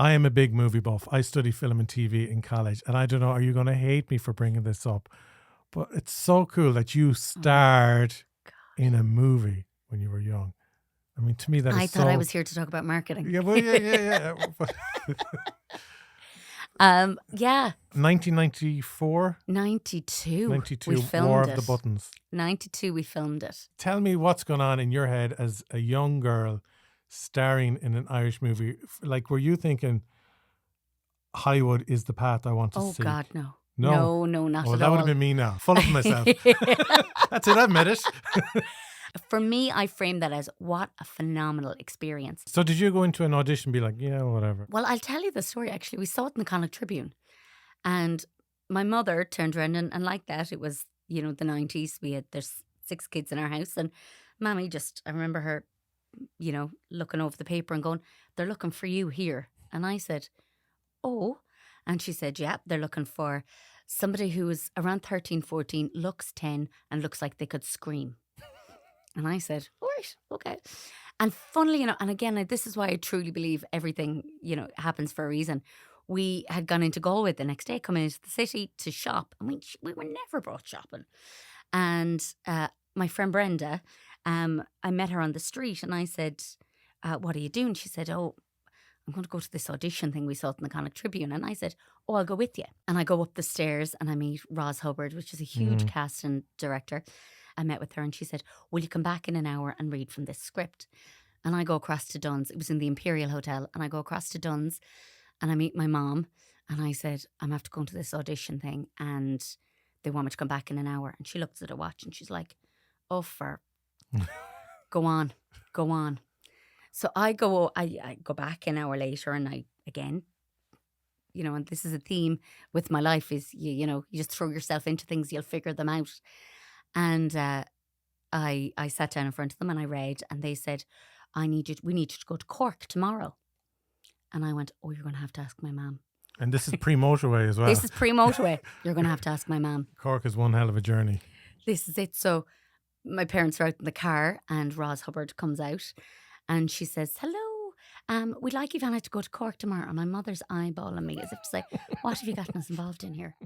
I am a big movie buff. I study film and TV in college. And I don't know, are you going to hate me for bringing this up? But it's so cool that you starred in a movie when you were young. I mean, to me, that I is thought I was here to talk about marketing. Yeah, well, yeah. Yeah. 1994? 92. 92, We filmed War it. of the Buttons. 92, we filmed it. Tell me what's going on in your head as a young girl starring in an Irish movie. Like, were you thinking Hollywood is the path I want to see? Oh, God, no. No, not at all. That would have been me now. Full of myself. That's it, I've met it. For me, I framed that as what a phenomenal experience. So did you go into an audition and be like, yeah, whatever? Well, I'll tell you the story, actually. We saw it in the Connacht Tribune. And my mother turned around and like that, it was, the 90s. There's 6 kids in our house. And Mammy I remember her, looking over the paper and going, they're looking for you here. And I said, oh. And she said, yeah, they're looking for somebody who is around 13, 14, looks 10 and looks like they could scream. And I said, all right, okay. And funnily enough, and again, this is why I truly believe everything, happens for a reason. We had gone into Galway the next day, coming into the city to shop. I mean, we were never brought shopping. And my friend Brenda, I met her on the street and I said, what are you doing? She said, oh, I'm going to go to this audition thing we saw in the Connacht Tribune. And I said, oh, I'll go with you. And I go up the stairs and I meet Roz Hubbard, which is a huge casting director. I met with her and she said, will you come back in an hour and read from this script? And I go across to Dunn's. It was in the Imperial Hotel. And I go across to Dunn's and I meet my mom. And I said, I'm after going to this audition thing and they want me to come back in an hour. And she looks at her watch and she's like, oh, go on. So I go back an hour later and I, again, and this is a theme with my life is, you just throw yourself into things, you'll figure them out. And I sat down in front of them and I read and they said, we need you to go to Cork tomorrow. And I went, oh, you're going to have to ask my mum. And this is pre-motorway as well. This is pre-motorway. You're going to have to ask my mum. Cork is one hell of a journey. This is it. So my parents are out in the car and Roz Hubbard comes out and she says, hello, we'd like Eveanna to go to Cork tomorrow. And my mother's eyeballing me as if to say, what have you gotten us involved in here?